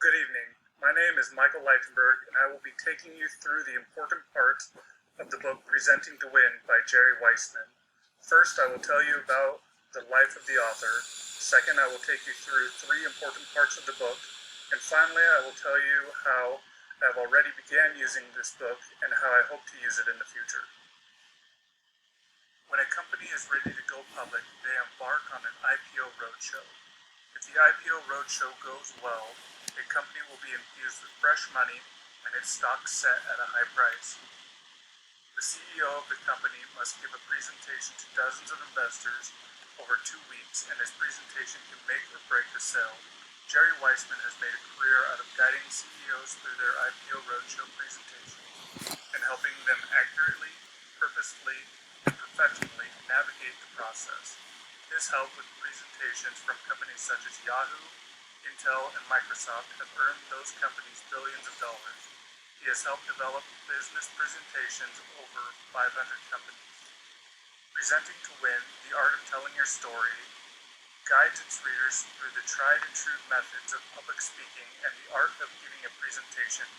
Good evening. My name is Michael Leitenberg, and I will be taking you through the important parts of the book Presenting to Win by Jerry Weissman. First, I will tell you about the life of the author. Second, I will take you through three important parts of the book. And finally, I will tell you how I have already began using this book and how I hope to use it in the future. When a company is ready to go public, they embark on an IPO roadshow. If the IPO roadshow goes well, a company will be infused with fresh money and its stock set at a high price. The CEO of the company must give a presentation to dozens of investors over 2 weeks, and his presentation can make or break the sale. Jerry Weissman has made a career out of guiding CEOs through their IPO roadshow presentations and helping them accurately, purposefully, and professionally navigate the process. His help with presentations from companies such as Yahoo, Intel, and Microsoft have earned those companies billions of dollars. He has helped develop business presentations of over 500 companies. Presenting to Win, The Art of Telling Your Story, guides its readers through the tried and true methods of public speaking and the art of giving a presentation.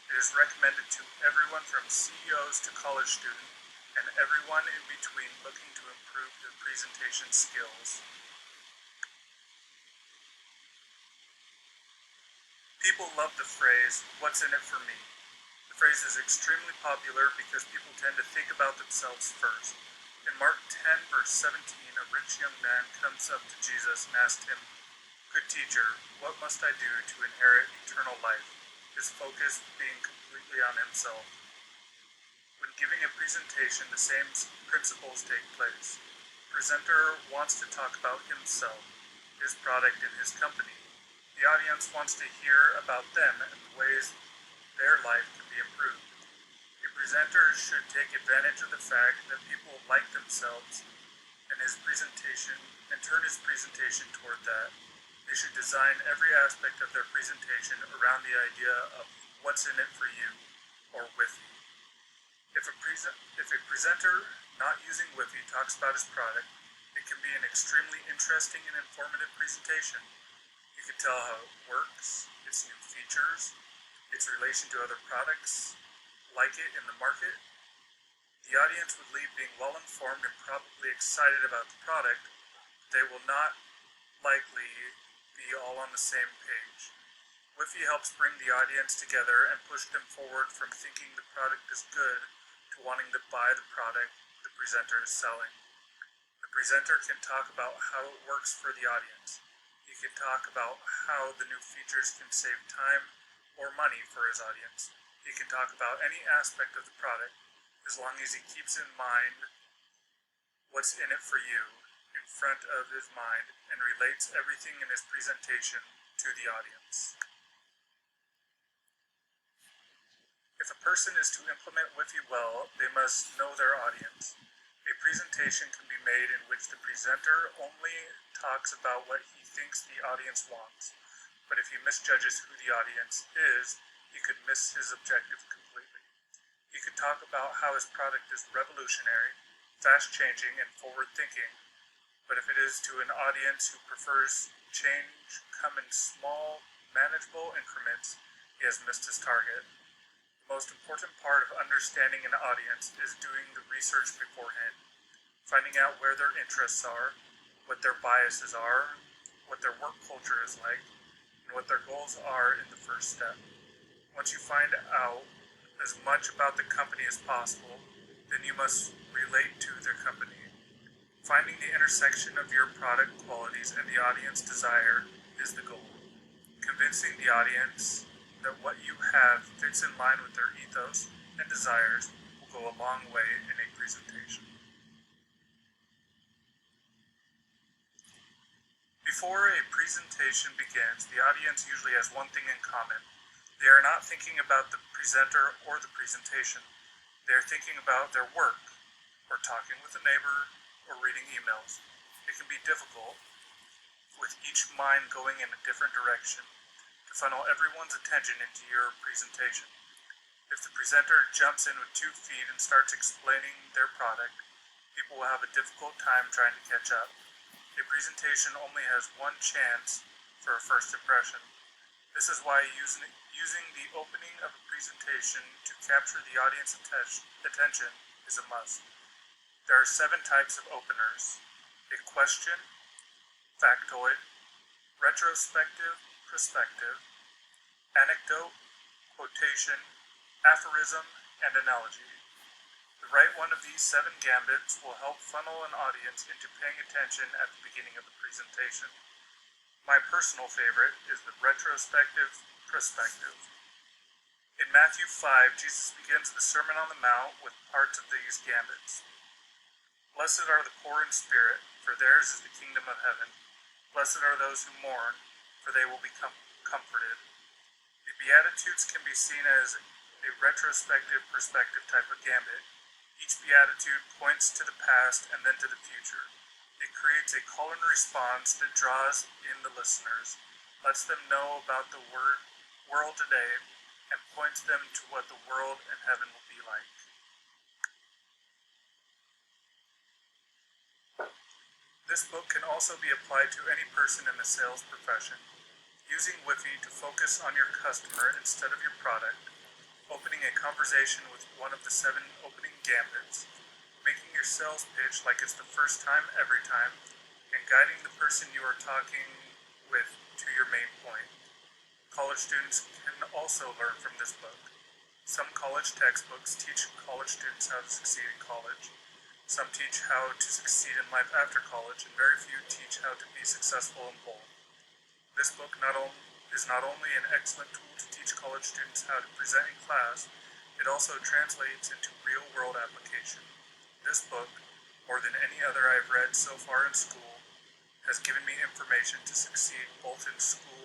It is recommended to everyone from CEOs to college students and everyone in between looking to improve their presentation skills. People love the phrase, "What's in it for me?" The phrase is extremely popular because people tend to think about themselves first. In Mark 10, verse 17, a rich young man comes up to Jesus and asks him, "Good teacher, what must I do to inherit eternal life?" His focus being completely on himself. When giving a presentation, the same principles take place. The presenter wants to talk about himself, his product, and his company. The audience wants to hear about them and the ways their life can be improved. A presenter should take advantage of the fact that people like themselves and turn his presentation toward that. They should design every aspect of their presentation around the idea of what's in it for you or with you. If a presenter not using Wify talks about his product, it can be an extremely interesting and informative presentation. You can tell how it works, its new features, its relation to other products like it in the market. The audience would leave being well informed and probably excited about the product, but they will not likely be all on the same page. Wify helps bring the audience together and push them forward from thinking the product is good to wanting to buy the product the presenter is selling. The presenter can talk about how it works for the audience. He can talk about how the new features can save time or money for his audience. He can talk about any aspect of the product as long as he keeps in mind what's in it for you in front of his mind and relates everything in his presentation to the audience. If a person is to implement Wify well, they must know their audience. A presentation can be made in which the presenter only talks about what he thinks the audience wants, but if he misjudges who the audience is, he could miss his objective completely. He could talk about how his product is revolutionary, fast-changing, and forward-thinking, but if it is to an audience who prefers change come in small, manageable increments, he has missed his target. The most important part of understanding an audience is doing the research beforehand, finding out where their interests are, what their biases are, what their work culture is like, and what their goals are in the first step. Once you find out as much about the company as possible, then you must relate to their company. Finding the intersection of your product qualities and the audience desire is the goal. Convincing the audience that what you have fits in line with their ethos and desires will go a long way in a presentation. Before a presentation begins, the audience usually has one thing in common. They are not thinking about the presenter or the presentation. They are thinking about their work, or talking with a neighbor, or reading emails. It can be difficult, with each mind going in a different direction, to funnel everyone's attention into your presentation. If the presenter jumps in with 2 feet and starts explaining their product, people will have a difficult time trying to catch up. A presentation only has one chance for a first impression. This is why using the opening of a presentation to capture the audience attention is a must. There are 7 types of openers: a question, factoid, retrospective, perspective, anecdote, quotation, aphorism, and analogy. The right one of these 7 gambits will help funnel an audience into paying attention at the beginning of the presentation. My personal favorite is the retrospective perspective. In Matthew 5, Jesus begins the Sermon on the Mount with parts of these gambits. Blessed are the poor in spirit, for theirs is the kingdom of heaven. Blessed are those who mourn, for they will be comforted. The Beatitudes can be seen as a retrospective perspective type of gambit. Each Beatitude points to the past and then to the future. It creates a call and response that draws in the listeners, lets them know about the world today, and points them to what the world and heaven will be like. This book can also be applied to any person in the sales profession. Using Wify to focus on your customer instead of your product, opening a conversation with one of the 7 opening gambits, making your sales pitch like it's the first time every time, and guiding the person you are talking with to your main point. College students can also learn from this book. Some college textbooks teach college students how to succeed in college. Some teach how to succeed in life after college, and very few teach how to be successful in both. This book is not only an excellent tool to teach college students how to present in class, it also translates into real-world application. This book, more than any other I've read so far in school, has given me information to succeed both in school